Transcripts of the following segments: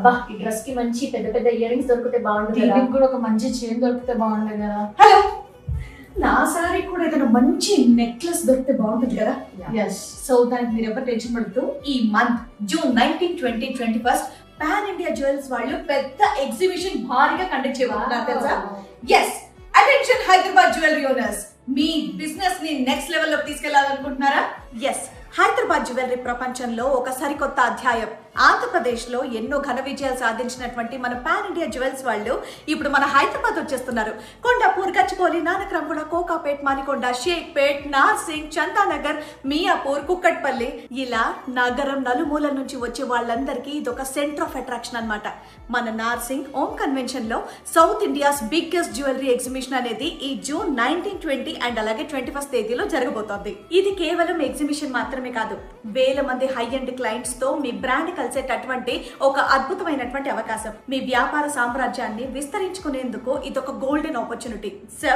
అబ్బా ఈ డ్రెస్ కి మంచి పెద్ద పెద్ద ఇయర్ రింగ్స్ దొరికితే బాగుంటుంది. దీనికి కూడా ఒక మంచి చైన్ దొరికితే బాగుంటుంది కదా. హలో, నా సారీ కూడా ఏదైనా మంచి నెక్లెస్ దొరికితే బాగుంటుంది కదా. ఎస్. సో దానికి మీరు ఎవరు టెన్షన్ పడుతూ, ఈ month June 19, 20, 21 pan India jewels వాళ్ళు పెద్ద ఎగ్జిబిషన్ భారీగా కండక్ట్ చేయబోతున్నారు తెలుసా. Yes, attention Hyderabad jewellery owners, మీ బిజినెస్ ని నెక్స్ట్ లెవెల్ లోకి తీసుకెళ్లాలనుకుంటున్నారా? ఎస్, హైదరాబాద్ జ్యువెలరీ ప్రపంచంలో ఒక సరికొత్త అధ్యాయం. ఆంధ్రప్రదేశ్ లో ఎన్నో ఘన విజయాలు సాధించినటువంటి మన పాన్ ఇండియా జ్యువెల్స్ వాళ్ళు ఇప్పుడు మన హైదరాబాద్ వచ్చేస్తున్నారు. కొండాపూర్, గచ్చిబౌలి, నానక్రామ్గూడ, కోకాపేట్, మానికొండ, షేక్పేట్, నార్సింగ్, చందానగర్, మియాపూర్, కుక్కట్పల్లి, ఇలా నగరం నలుమూలల నుంచి వచ్చే వాళ్ళందరికీ ఇదొక సెంటర్ ఆఫ్ అట్రాక్షన్ అన్నమాట. మన నార్సింగ్ ఓమ్ కన్వెన్షన్ లో south India's biggest jewellery exhibition అనేది ఈ జూన్ 19, 20 అండ్ అలాగే 21 తేదీలో జరగబోతోంది. ఇది కేవలం ఎగ్జిబిషన్ మాత్రమే కాదు, వేల మంది హై ఎండ్ క్లయింట్స్ తో మీ బ్రాండ్ కలిసేటటువంటి ఒక అద్భుతమైనటువంటి అవకాశం. మీ వ్యాపార సామ్రాజ్యాన్ని విస్తరించుకునేందుకు ఇదొక golden opportunity. So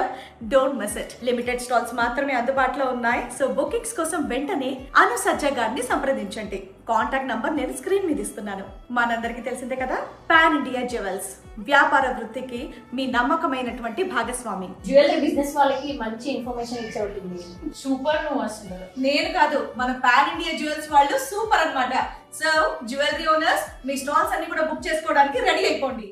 don't miss it. Limited stalls మాత్రమే అందుబాటులో ఉన్నాయి. సో బుకింగ్స్ కోసం వెంటనే అనుసజ్జ గారిని సంప్రదించండి. కాంటాక్ట్ నంబర్ నేను స్క్రీన్ మీద ఇస్తున్నాను. మనందరికీ తెలిసిందే కదా, పాన్ ఇండియా జ్యువెల్స్ వ్యాపార వృద్ధికి మీ నమ్మకమైనటువంటి భాగస్వామి. జ్యువెలరీ బిజినెస్ వాళ్ళకి మంచి ఇన్ఫర్మేషన్ ఇచ్చే ఉంటుంది. సూపర్ నువ్వు అసలు. నేను కాదు, మన పాన్ ఇండియా జ్యువెల్స్ వాళ్ళు సూపర్ అన్నమాట. సో జ్యువెలరీ ఓనర్స్, మీ స్టాల్స్ అన్ని కూడా బుక్ చేసుకోవడానికి రెడీ అయిపోండి.